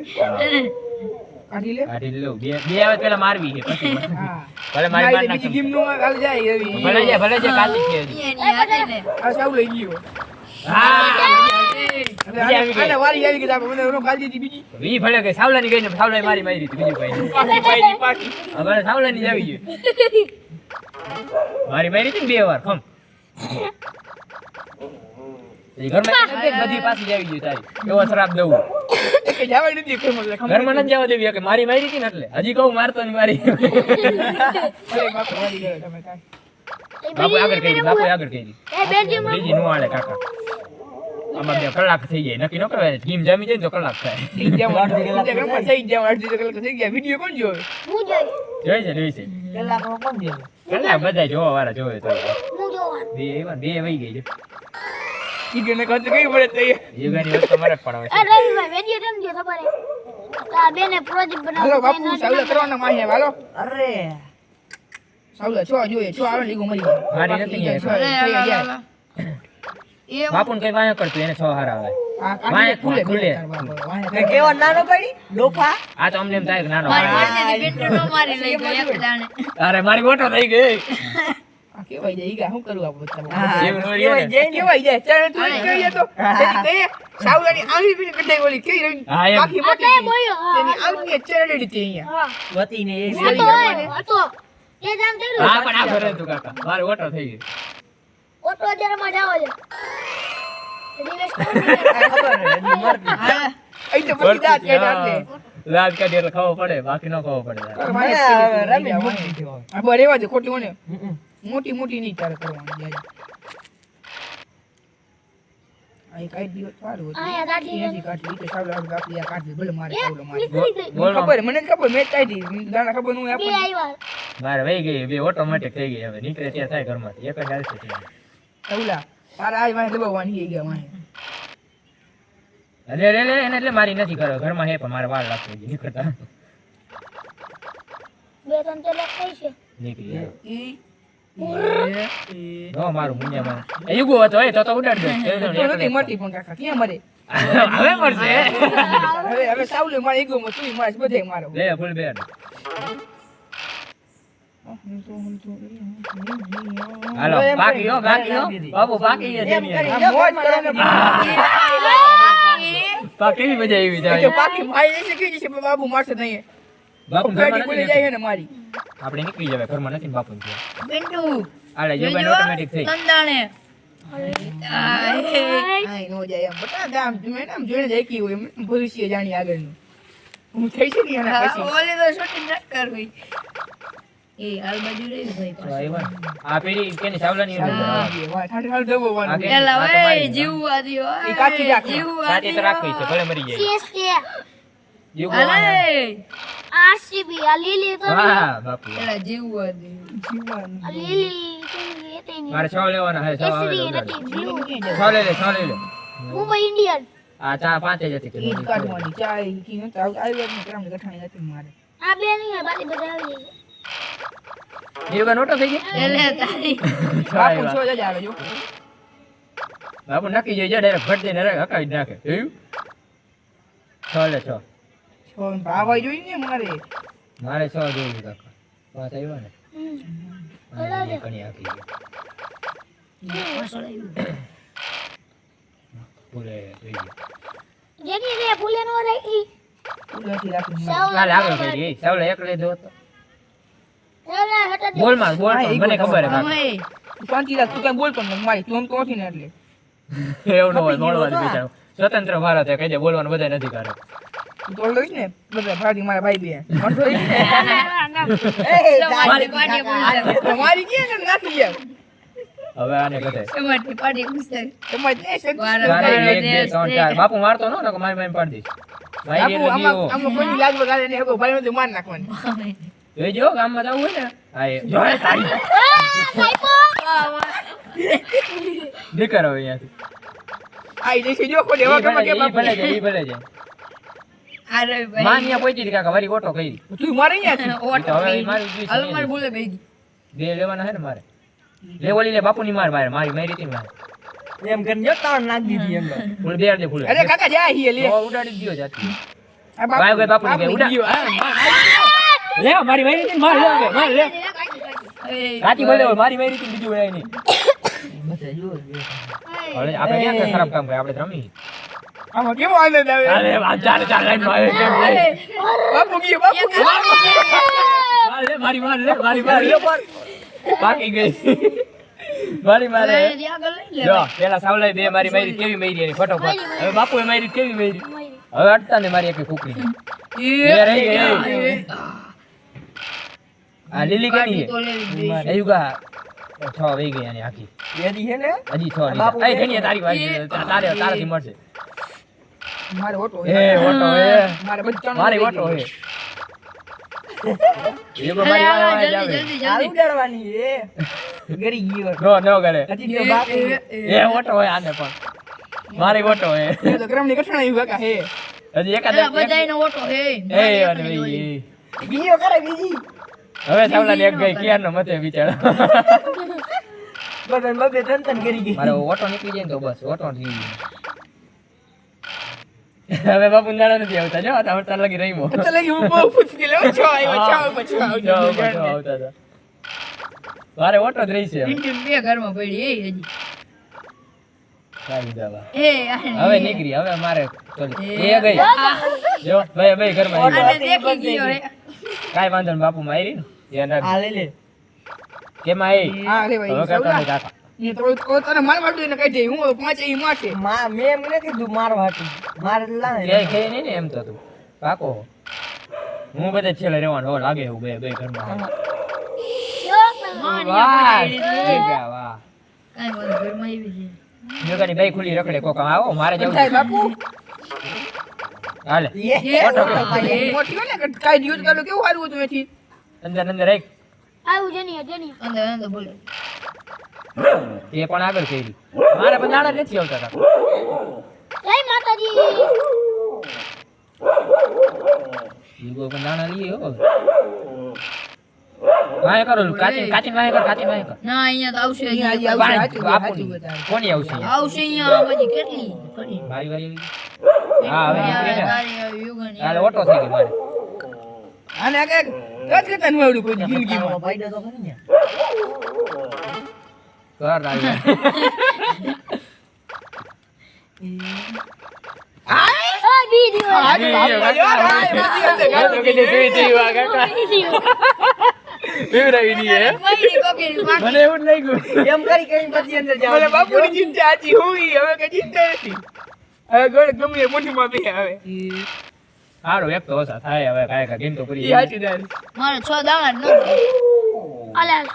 કાઢી લે કાઢી લઉં બે આવે તો પેલા મારવી છે પછી હા ભલે મારી માર બીજી નાખ ગેમ નું કાલ જાય એવી ભલે જે કાલી છે હજી. એની હાથે ને આ સાવલે ગયો હા આને વારી આવી કે મને રો કાલ દીધી બીજી વી ભલે કે સાવલાની ગઈ ને સાવલાની મારી હતી બીજું કઈ નહીં પાકી હવે સાવલાની જ આવી ગઈ મારી હતી ને 2 વાર ખમ એ ઘરમાં બધી પાછી જ આવી ગઈ તારી એવો શરાબ દઉં કે જવા નથી કેમ ઘરમાં નથી જવા દેવી કે મારી હતી ને એટલે હજી કહું મારતો નહીં મારી બાપુ વારી ગયો તમે કાઈ બાપુ આગળ કરી એ બેડરૂમ બીજી નો આલે કાકા આમાં 2 કલાક થઈ જાય નક્કી ન કરાય જીમ જામી જાય ને તો કલાક થાય થઈ જાવ અડધી કલાક થઈ ગયા વિડિયો કોણ જોવે હું જોઈ જોઈ છે કલાકમાં કોણ દે કલાક બધા જોવા વાળા જોવે તો હું જોવાનું બે વહી ગઈ છે ઈ ને કત કઈ પડે તઈ યુગાની વસ્તુ મારે જ પડે એ રવિભાઈ વેડિયો કેમ જો ખબર હે આ બેને પ્રોજેક્ટ હાલો બનાવવાનો બાપુ સાવલે કરવાના માહે હાલો અરે સાવલે છો જોઈએ છો આવે લીગો મરી ગયો મારી નથી અરે એ બાપુને કઈ વાંયો કરતું એને 6 હારા આવે આ વાહે ખુલે ખુલે. તે કેવા નાનો પડી ડોફા આ તો અમને એમ થાય કે નાનો મારી ભાઈ. મારતી બેટરી નો મારી લઈ ગયો એક દાણે અરે મારી મોટો થઈ ગઈ આ કેવાય જાય ઈ ગા શું કરું આ બધા હા, એવું નો રહ્યો ને. કેવાય જાય ચાલ તું કહીએ તો તેની કહીએ સાવલાની આવી બી કઢાઈ ઓલી કઈ રહી હા, એમ. બાકી મોટી આ તો હતી. બોલ્યો, હા, તેની આવી ચેરડી હતી અહીંયા હા વતીને એ હતો હતો એ જામ થયું હા પણ આ ભરે તું કાકા મારી ઓટો થઈ ગઈ ઓટો અત્યારે માં જાવ છે રિવેશ ખબર હે હજી મરતી અહીં તો પછી દાંત કાઢ્યા લાજ કાઢી એટલે ખાવો પડે બાકી ન ખાવો પડે મને રમી મૂકી દીધો આ બર રેવા દે ખોટી મને મોટી મોટી નહીં તારે કરવાની જાય આ કાઈ દિવસ સારું હતું આયા દાઢી એનાથી કાઢી તો સાવલા આપી આ કાઢી ભલે મારે સાવલો મારે નીકળી ગઈ બોલ ખબર મને જ ખબર મેં કાઢી દાણા ખબર નું બે આપણને આવ્યા મારે વહી ગઈ બે ઓટોમેટિક થઈ ગઈ હવે નીકળે ત્યાં થાય ઘરમાંથી એક જ હાલશે ત્યાં. સાવલા તારા આ વાહે દબાવવાની થઈ ગયા વાહે અરે રે એને એટલે મારી નથી કરો ઘરમાં હે પણ મારે વાર લાગતી હતી નીકળતા બે ત્રણ ચલે થઈ છે નીકળી ગયો. ઈ નો મારું મુંજામાં એ યુગો હતો એ તો ઉડાડ દે તો નથી મટી પણ કાકા ક્યાં મરે હવે મળશે હવે સાવલે મારે ઈગો માં તું મારે બધે મારો લે ફૂલ બેડ હાલો બાકી હો બાબુ બાકી છે એમ જેની કરી આ મોજ કરો ને બાકી કેવી મજા આવી તો જાય બાકી મારી એસે કઈ છે બાબુ મારશે નહીં બાપુ ગાડી ઘરમાં બોલે નથી જાય છે ને મારી આપણે નીકળી જવાય ઘરમાં નથી ને બાપુ પિન્ટુ આલે જોગન ઓટોમેટિક થઈ તંદાણે આય નો જાય એમ બતા ગામ મેં નામ જોઈને જ એકી હોય એમ ભવિષ્ય જાણી આગળનું હું થઈ છે ને એના પછી ઓલી તો શૂટિંગ ન કરવી એ હાલ બાજુ રહી ભાઈ તો આવ્યા ને. આ પેલી કેની સાવલાની હા. વાહ ઠાઠ ઠાઠ દબાવવાનું આ એલા આ તો ઓય મારી જીવવા દ્યો ઈ કાચી રાખ. સાચી તો રાખવી છે ભલે મરી જાય સીએસકે યુગો અરે આરસીબી આ લીલી તો હા બાપુ એલા જીવવા દ્યો જીવવાનું આ લીલી કેવી હતી ને મારે 6 લેવાના હે 6 કેસરી આવે નથી બ્લુ 6 લે 6 લે મુંબઈ ઇન્ડિયન આ ચા 5 જ હતી ઈ જ કાઢવાની ચા ઈ કી નતો આવ્યો ને કરામને ગઠાણી હતી મારે આ બે નહીં બાકી બધા આવી જાય યુગન ઓટો થઈ ગઈ એલે તારી બાપુ છો જ આવે જો બાપુ નક્કી જઈ જાય ડાયરેક્ટ ફટ દઈને હકાવી જ નાખે જોયું 6 લે 6 છો ભાવાઈ જોઈ ને મારે મારે 6 જોયું કાકા વાત આવ્યો ને બરાબર. આ કણી આપી પૂરે જોઈ ગઈ જેની રે ફૂલે નો રાખી ઉલાથી રાખી કાલે આગળ કરી સાવલે એક લઈ દો તો એલા હટા દે બોલ માં બોલ હા, માં. ઈ મને બોલ. ખબર હે કાકા અમે શાંતિ રાખ તું કઈ બોલ પણ મારી તું આમ તો નથી ને એટલે એવું ન હોય બોલવાનું બિચારું સ્વતંત્ર ભારત હે કહી દે બોલવાનું બધા નથી કરે તું તો લઈશ ને બધા ભાડી મારા ભાઈ બે મળતો હોય ને. મારી પાટી બોલ મારી કે ને નાખી ગયા હવે આને કઢે સમાજની પાર્ટી ખુશ થાય. સમજ ને શક- વારો ચાર, વારો એક, બે, દેશ, ત્રણ, ચાર. બાપુ મારતો ન ને મારી મારી પાડી દઈશ મારી આપું, એટલે આમાં દીવો. કોઈની લાજ વગાડે નહીં, હગો ભાઈ બધું માર નાખવાની. જોઈજો ગામમાં જવું હોય ને હા એ જો એ તારી દીકરો અહીંયાથી આ ઈ દેખી જો કોઈ એવા ઈ ગમે ભલે કે જાય, ઈ ભલે બાપુ. જાય, ઈ ભલે જાય. આ રવિભાઈ. માં અહીંયા પહોંચી હતી કાકા વારી ઓટો કરી તું મારે અહીંયા છે. ઓટો હવે બેગી. મારી જોઈ છે હાલો મારે ભૂલે બેગી. બે લેવાના હે ને મારે લે ઓલી લે બાપુની માર મારે મારી મારી હતી મારે એમ કરીને જો તાણ નાખી દીધી એમ ફૂલ બે દે ફૂલ અરે કાકા જા hier લે. તો ઉડાડી દીધો જાતી આ ભાઈ ભાઈ બાપુની કે ઉડા ગયો. લે મારી મારી હતી ને માર લે હવે, માર લે એ, રાતી બોલે મારી મારી હતી ને બીજું ઉડાય નહીં બધા જો હવે આપણે ક્યાં કઈ ખરાબ કામ કરે આપણે તો રમી આમાં કેવો આનંદ આવે. અરે આ ચાર ચાર લાઈન માં આવે કેમ લે બાપુ ગયો, બાપુ ગયો. માર લે મારી માર લે મારી માર લે બાકી ગઈ મારી મારે હવે એની આગળ લઈ લે. જો પેલા સાવલાઈ બે મારી મારી કેવી મારી એની ફટોફટ હવે બાપુએ મારી કેવી મારી હવે અટતા ને મારી એક કુકડી બે રહી ગઈ એ, આ લીલી કેની પાર્ટી તો લેવી જ જોઈએ. એ યુગા 6 વહી ગઈ આની આખી એદી છે ને હજી 6 બાપુ નહીં એ ઘણી તારી વાગી તારે તારાથી મળશે મારે ઓટો એ ઓટો એ મારે બચ્ચાનો મારી લઈ ઓટો ગયો. એ એ મારી અરે, વાય જલ્દી, આવે જલ્દી, હાલ જલ્દી. ઉડાડવાની એ ગરી ગયો નો કરે હજી તો બાકી એ ઓટો હોય આને પણ મારી ઓટો હોય એ તો ગ્રામની કઠણાઈ કાકા હે. હજી એકાદ પેલા બધાયનો ઓટો હે. એ અને ભાઈ બીજો કરે બીજી હવે સાવલા ને એક ગઈ ક્યારનો મતે બિચારા બબે બબે તન કરી ગઈ મારો ઓટો નીકળી જાય ને તો બસ ઓટો થઈ ગયો હવે બાપુ નાડા નથી આવતા જો આવતા લગી રહીમો તો લગી હું બહુ ખુશ ગયેલો. છ આવ્યો, છ આવ્યો, છ આવ્યો. આવતા હતા મારે ઓટો જ રહી છે પિન્ટુ બે ઘરમાં પડી એ હજી. સારી દવા એ, આને હવે નીકળી હવે મારે સોરી એ ગઈ જો ભાઈ ભાઈ ઘરમાં આવી આને દેખી ગયો હે. કાઈ વાંધો નહીં બાપુ મારી ને આ લે લે કેમાં આવી હા રે ભાઈ હવે સૌલા. કાકા કાકા એ તો તને માર વાડું ને કહી દે હું પાંચ ઈ મારશે. મેં એમ નથી કીધું મારવા હતું મારે લાવે કે કે નહીં ને એમ તો તું કાકો હું બધે છેલ્લે રહેવાનું હો લાગે એવું બે બે ઘરમાં માની વાહ પડી લીધું. ગયા વાહ કાંઈ વાંધો, ઘરમાં આવી છે. જોગાની બાઈ ખુલી રખડે કોક આવો મારે જવું થાય છે. બાપુ હાલે એ, ઓટો મોટી હોય ને કે કાંઈ દિવસ કાઢો કેવું સારું હતું એથી. અંદર અંદર રાખ આવું જની જની અંદર અંદર બોલે. એ પણ આગળ કરી મારે પણ નાણા નથી આવતા તા જય માતાજી ઈગો પણ નાણા લઈએ હો વાય કરો કાચી કાચી વાય કર કાચી વાય કર ના અહીંયા તો આવશે અહીંયા હજી અહીંયા. આવશે. બાપુની કોની આવશે અહીંયા? આવશે અહીંયા બધી કેટલી પડી. મારી વારી આવી? હા હવે નીકળી ને તારી આવી યુગની. હાલે ઓટો થઈ ગઈ મારે આને આ કાંઈક કદ કરતા ન આવડ્યું કોઈ જિંદગીમાં. ભાઈ તો ખરી ને કર આવી આ બી દીવો હાજી બાપુ, હાજી, હાજી, હાજી, હાજી. પીવડાવી દઈએ મયની કોકીની પાકી. મને એવું જ લાગ્યું એમ કરી કરીને પછી અંદર જાવ મને બાપુની ચિંતા હતી હું ઈ હવે કઈ ચિંતા નથી. હવે ગમે એ મુઠ્ઠીમાં બે આવે. સારું એક તો ઓછા થાય હવે કાંઈ કાંઈ ગેમ તો પૂરી ઈ હાચી તારી. મારે 6 દાણા જ નથી. આલે આલે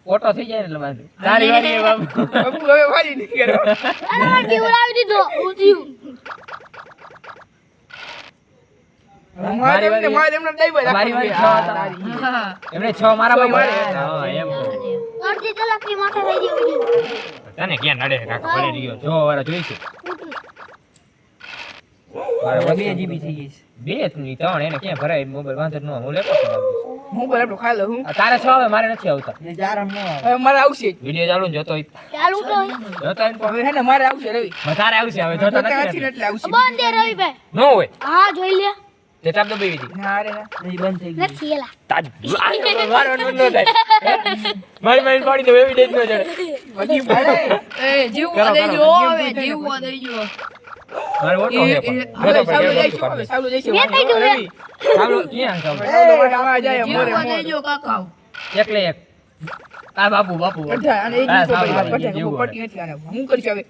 ઓટો થઈ જાય ને એટલે વાંધો નહીં. તારી વારી એ બાપુ બાપુ હવે વારી નહીં કરવા. અરે દીવો લાવી દીધો ઉધ્યું મારે એમને દાઈબા મારી વારી રાખવાનું. છ હતા. હા. એમને 6 મારા ભાઈ મારે. હા એમ કહું. અડધી કલાકની માથે થઈ ગઈ વિડિયો તને ક્યાં નડે કાકા ભલે રહ્યો જો વાળા જોઈશું મારે 2 GB થઈ ગઈ છે 2 ની 3 એને ક્યાં ભરાય મોબાઈલ વાંધો ન હું લેતો છું. હું બરાબર ખાઈ લઉં હું. આ તારે 6 હવે મારે નથી આવતા એ જારમ ન આવે હવે મારે આવશે જ. વિડિયો ચાલુ ને જોતો હોય. ચાલુ તો જોતો હોય ને પણ હવે હે ને મારે આવશે રવિ. તારે આવશે હવે જોતો તો નથી નથી ને ને એટલે આવશે. બંધ દે રવિભાઈ ન હોય હા જોઈ લે તે ચાપ દબાવી દીધી ના રે ના. એ બંધ થઈ ગઈ નથી એલા તાજ મારવાનું ન થાય મારી મારી પાડી દે એવી ડેટ ન જડે બધી ભારે. એ જીવવા કરો, દેજો કરો. હવે જીવવા દેજો. મારે ઓટો છે પણ હવે જોતો સાવલો પડે જઈશું, હવે સાવલો જઈશું. મેં કહી દઉં રવિ. સાવલો ક્યાં સાવલો સાવલો માટે આવા જાય મોરે જીવવા મોર. દેજો કાકા. એકલે એક આ બાપુ બાપુ અચ્છા, આને એક હા, દિવસ સાવલો પછી વાળી પટે, જેવું પટી નથી આને. હું કરીશ હવે?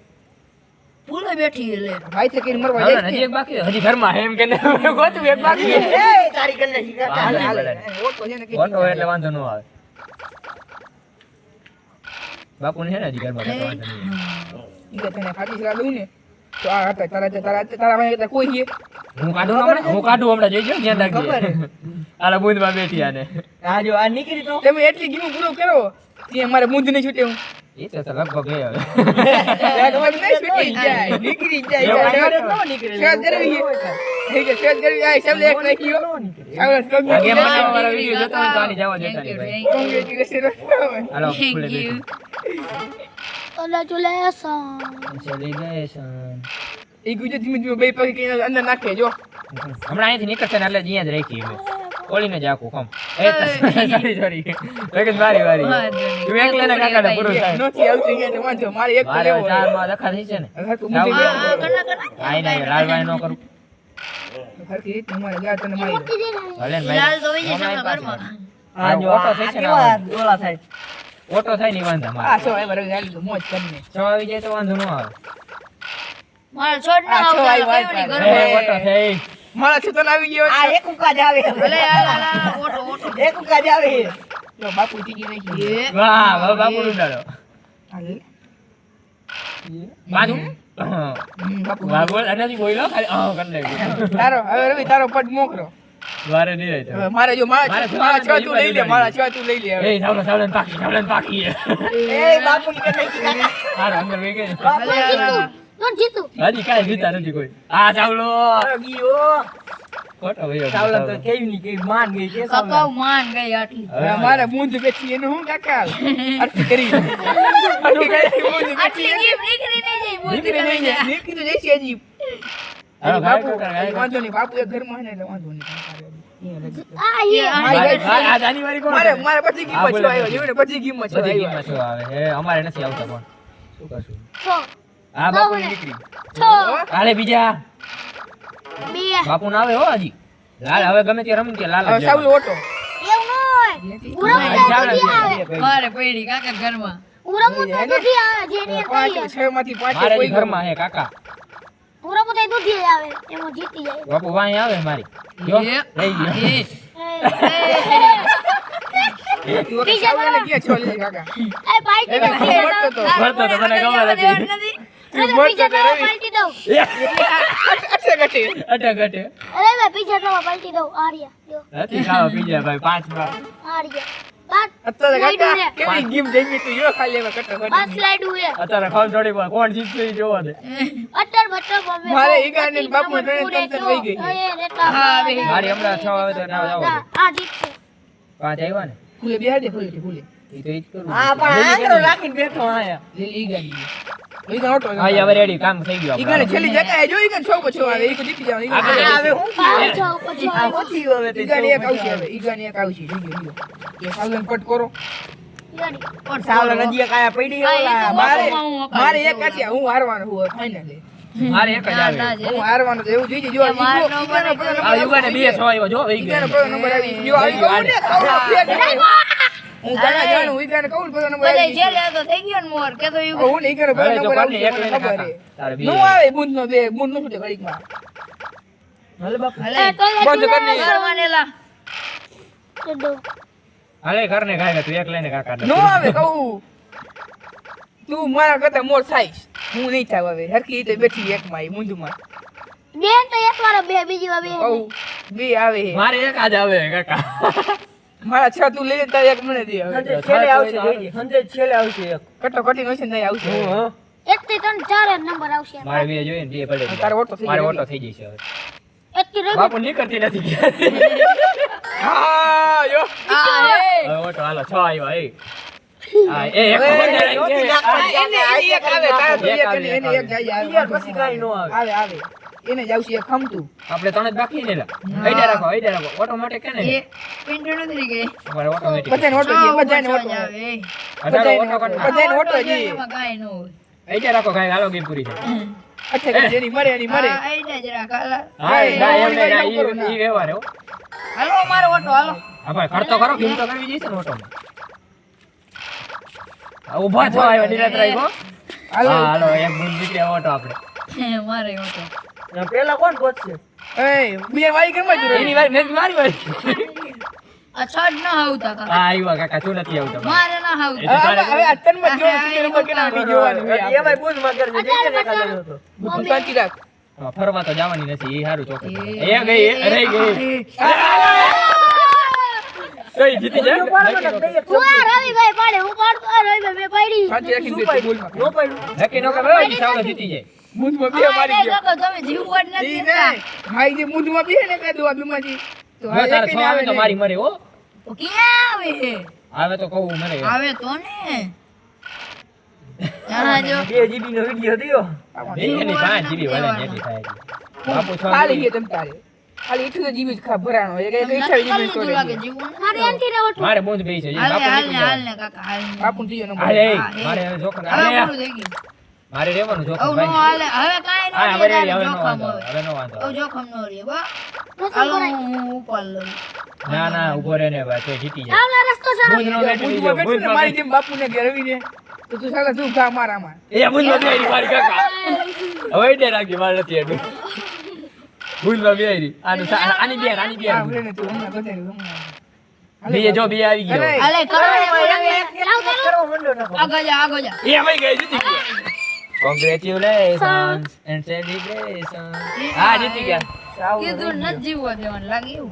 ભૂલે બેઠી લે. ભાઈ છે કઈને મરવા હવે જાય હજી એક બાકી છે. હજી ઘરમાં એમ કે ગોતું એક બાકી છે. એ તારી કને શીખા વાંધો હાલે, નહીં, હાલે. ભલે. ઓટો છે ને કે ઓટો એટલે વાંધો ન આવે બાપુને છે ને હજી ઘરમાં જતો વાંધો નહીં. ઈ કે તને ખાટી સલાહ દઉં ને તો આ હતા તારા ભાઈ કોઈ છે હું કાઢું હમણાં જોઈજો ધ્યાન રાખજે. આલા બુંદમાં બેઠી આને. આ જો આ નીકળી તો તમે એટલી ગીમું પૂરો કરો તે અમારે બુંદ નહીં છૂટે હું એ તો લગભગ ગઈ હવે. તમારે નહીં છૂટી જાય નીકળી જાય શેર કરવી છે ઠીક છે શેર કરવી આ સબ એક લખી લો આ ગેમમાં અમારો વિડિયો જોતો હોય તો આની જવા દેતા નહીં ભાઈ. કોંગ્રેચ્યુલેશન હાલો ખુલે દેજો. Congratulations. એ ગુજરાતી ધીમે ધીમે બે પગ કઈ અંદર નાખે જો હમણાં અહીંથી નીકળશે ને એટલે અહીંયા જ રાખી અમે. ઓળીને જ આખું કમ. સોરી. લગન વારી. તું એકલે ને કાકાને પૂરું થાય. નથી આવતું અહીંયા તો વાંધો મારે એક તો મારે લેવો ચારમાં દખા થઈ છે ને. હવે તો મુજે આઈ ના લાલવાય ન કરું. હરકી રીત તમારે જા તને મારી મૂકી દે ને. ભલે ને લાલ ભાઈ. તો હોય છે હમણાં ઘરમાં. આ જો ઓટો થઈ છે ને કેવા ડોળા થાય ઓટો થાય ને વાંધો આ મારે. સો એબર હાલી તો મોજ કરીને છ આવી જાય તો વાંધો ન આવે. મારા છોડ ના આ છો આવતા આઈ કયો ની વાઈ. ઘરમાં. ઓટો થઈ. મારા છોતન આવી ગયો આ એક ઉકા જ આવે ભલે આ ઓટો એક ઉકા જ આવે જો બાપુ ટીકી નાખી એ વાહ બાપુ ઉડાડો. હાલે બાજુ. બાપુ વાહ બોલ આનાથી બોલ્યો ખાલી કરી નાખ્યું. તારો હવે રવિ તારો પટ મોકરો વારે નહીં રહી હવે મારે જો મારા છ તું લઈ લે મારા છ તું લઈ લે હવે એ સાવለን પાકી એ બાપુ ની કઈ હાર અંદર વહી ગઈ. ભલે આ કોણ જીતું? હજી કાંઈ જીતા નથી કોઈ. આ ચાવલો ગયો ખોટો વહ્યો. ચાવલા તો કેવી ની કેવી માન ગઈ છે કપાવ માન ગઈ આટલી હવે મારે મૂંઝ બેઠી એનું હું કાકા અર્થ કરી મૂંઝ આટલી ગીમ નીકળી નહીં જાય બુદ્ધિ નીકળી કરી નહીં જાય. નીકળી તો જઈશે હજી હાલો, બાપુ ગાય વાંધો નહીં બાપુ એક ઘરમાં છે ને એટલે વાંધો નહીં આ યે. આ જાન્યુઆરી કોણ મારે છે? મારે પછી આ કિંમત બોલો, છો આવ્યો જોયું ને પછી કિંમત છો બધી આવ્યો ગીમમાં શું આવે હે અમારે નથી આવતા પણ શું કરશું? છો. આ બાપુ નીકળી. છો. હાલે બીજા બે. બાપુ ના આવે હો હજી. લાલ હવે ગમે તે રમી ત્યાં લાલ હવે જ સાવલો જવાનું. ઓટો એવું ન હોય. ઉરમતા ચાવડા દૂધી આવે. મારે પડી કાકા ઘરમાં. ઉરમતા દૂધી આવે. જેની પાંચ કહીએ. છ માંથી પાંચ મારે કોઈ હજી ઘરમાં હે કાકા. ઉરમતા દૂધી આવે. એમાં જીતી જાય. બાપુ વાંહી આવે મારી. જો એ, લઈ ગયો. એ, સાવલો ક્યાં છો લે કાકા એ પાર્ટી એને દો. ખૂબ મળતો તો ભરતો તો મને ખબર હતી. અરે પીઝા ખાવા પાર્ટી દઉં. અચ્છા ગટી અટક. અરે મેં પીઝા ખાવા પાર્ટી દઉં. આર્યા. જો. નથી ખાવા બીજા ભાઈ 5 આર્યા. પાંચ અત્યારે સ્લાઇડ કાકા ઉરે. કેવી ગીમ જમી તું જો ખાલી હવે કટો પાંચ સ્લાઇડ ઉરે. અત્યારે ખાવ થોડી વાર કોણ જીતશે ઈ જોવા દે. Utter butter બમે. મારે ઈગાને ને બાપુ ત્રણે ત્રણ વહી ગઈ. હા, બે. મારી હમણાં 6 આવે તો ના જાવ. આ જીતશે. 5 આવ્યા ને ખુલે બેહાડે ખુલે ખુલે ઈ તો ઈ જ કરું. હા પણ આંકડો રાખીને બેઠો આયા લીલી ઈગાની ઈગા ઓટો હા હવે રેડી કામ થઈ ગયું ઈગાને આપણે. છેલ્લી જગ્યાએ જો ઈગાને છો પછો આવે ઈ કો જીતી જાવ ઈગા આગળ હવે હું પાંચ છ પછી આ હોતી હવે તે ઈગાને એક આવશે હવે ઈગાને એક આવશે જોજો એ સાવલન પટ કરો રેડી. ચાવલા નજીક આયા પડી હા, એ તો ઓલા મારે હું અકાળી મારે એક જવું. છે હું હારવાનો હું ફાઇનલ મારે એક જ ના, આવે. ના, જે. હું હારવાનો તો એવું જોઈજે જો એ માર નો ઈગાનો બને પહેલો આ નંબર યુવાને 2 6 આવ્યો જો વહી ઈગાનો ગયો. પહેલો નંબર આવી જો આવી ગયો ને હું ગાના જાણું ઈગાને કહું ને પહેલો નંબર બધાય આવી છેલ્લે તો થઈ ગયો ને મોર કે તો એવું હું ને ઈગાનો પહેલો હવે જો નંબર કોને આવી એક લઈને ગયો ખબર કાકા. તારે બે. નો આવે બુંદ નો બે બુંદ નો છૂટે ઘડીકમાં હાલે બાપુ ભલે એ તો બંધ કરી દે. કરવાનેલા દો. હાલે ઘરને ગાય તું એક લઈને કાકા નો આવે કહું તું મારા કરતા મોર થાઈશ હું નહીં થાવ હવે હરકી રીતે બેઠી એકમાં ઈ મૂંઝમાં બેન તો એક વાર બે બીજી વાર બે કહું બે આવે મારે એક જ આવે કાકા. મારા છ તું લઈ લે તારે એક મને દે હવે હંડે છેલ્લે આવશે જોઈજે. હંડે છેલ્લે આવશે એક કટો કટી નો છે નહીં આવશે હા એક થી ત્રણ ચાર જ નંબર આવશે મારે બે જોઈએ ને બે પડે. તારો ઓટો થઈ મારે જાય. ઓટો થઈ જશે હવે. એક થી રવિ બાપુ નીકળતી નથી ગયા. હા યો આ હે હવે ઓટો હાલો 6 આવ્યા એ. હા એ એક વધારે નહોતી એ. નાખવાની. એને એક આવે તારે તો એક એને એને એક જાય બીજા પછી કાંઈ નો આવે. આવે આવે એને જ આવશે એક ખમતું આપણે ત્રણ જ બાકી ને લા. આઈડિયા રાખો ઓટોમેટિક કે ને એ પિન્ટુ નથી ગઈ તમારે ઓટોમેટિક બધાને ઓટો જી બધાને ઓટો આવે અઢારો ઓટો કર નાખો. બધાને ઓટો જી એમાં કાંઈ ન હોય આઈડિયા રાખો કાંઈ હાલો ગેમ પૂરી થાય. અચ્છા કે જેની મરે એની મરે આ આઈડિયા જ રાખ હાલો હા ના એમ નહીં, ના, એવું કરો ના. ઈ વ્યવહાર હો. હાલો મારો ઓટો હાલો હા ભાઈ ખર્ચો કરો ગેમ તો કરવી જઈશે ને ઓટોમાં. આ ઊભા થવા આવ્યા નિરાત રાખો. હાલો હા હાલો એક બુલ નીકળ્યા ઓટો આપણે. મારે ઓટો પેલા કોણ પહોંચશે એ બે વાઈ કેમ જ એની વારી મેં મારી વારી. આ છડ ન આવતા કાકા. હા આવ્યા કાકા તું નથી આવતો મારે ના એ આવતા. તો તારે હવે અત્યારમાં જો નંબર કેના જોવાનું હોય આપણે. એમાંય બૂંદમાં કરજો જે જે દેખાતો હતો. તું શાંતિ રાખ. હા, ફરવા તો જવાની નથી એ સારું ચોક્કસ એ ગઈ રહી ગઈ કઈ જીતી જાય હું આ રવિભાઈ પાડે હું પાડતો આ રવિભાઈ મેં પાડી શાંતિ રાખીને બેઠો, બોલમાં. નો પડ્યું. નક્કી નો કરે સાવડો જીતી જાય મૂંઝમાં બે હા, મારી નહીં ગયો. કાકા, તમે જીવવા જ નથી ઈ દેતા. નહીં. ભાઈ જે મૂંઝમાં બે ને કાઢું આ બીમારી. તો જો હવે તારે એકને છ આવે તો નહીં. મારી મરે હો તો ક્યાં આવે? આવે તો કહું મરે આવે તો ને. હા, જો. 2 GB નો વિડિયો થયો. એની 5 જીબી વળે જેટલી થાય એટલી. બાપુ છ ખાલી GB. છે તમ તારે. ખાલી 28 GB જ ભરાણો. એક 28 તમને GB ખાલી છોડે જું લાગે, છે. જીવવું નથી. મારે એનથી ને ઓઠું મારે બૂંદ બેસી છે હાલ ને, બાપુ હાલ ને, નીકળી હાલ જવાનું. ને કાકા, હાલ ને. બાપુનો ત્રીજો નંબર. હાલે હા, એ. મારે હવે જોખમ હવે હાલે પૂરું થઈ ગયું. મારે રહેવાનું જોખમ હવે નો ભાઈ હાલે, હવે કાંઈ નો હા રહે, હવે તારે હવે નો જોખમ વાંધો હવે. હવે નો વાંધો હવે જોખમ નો રહે, બા. રસ્તો હાલો, કરાય હું ઉપર લઉં. ના ના ઉભો રહે ને ભાઈ તો જીતી જાય આવલા રસ્તો સારો બૂંદ નો બેઠી મૂંઝમાં બેઠો ને મારી ગયો જેમ બાપુને ઘેર રવીને. તો તું સાલા શું ખા મારામાં. એ બૂંદ માં બેહી મારી કાકા હવે ડે રાખી મારે નથી એનું બૂંદ માં બેહી આની બેર હા, ભલે ને તું હમણાં બધાને હમણાં. બે જો બે આવી ગયો અરે, હાલે, કરો ને, કરો ને. કરો મંડો નાખો. આગળ જા, આગળ જા. એ ભાઈ ગઈ જીતી ગયો કોંગ્રેચ્યુલેશન્સ એન્ડ સેલિબ્રેશન હા જીતી ગયા કીધું નથી જીવવા દેવાનું, લાગે એવું.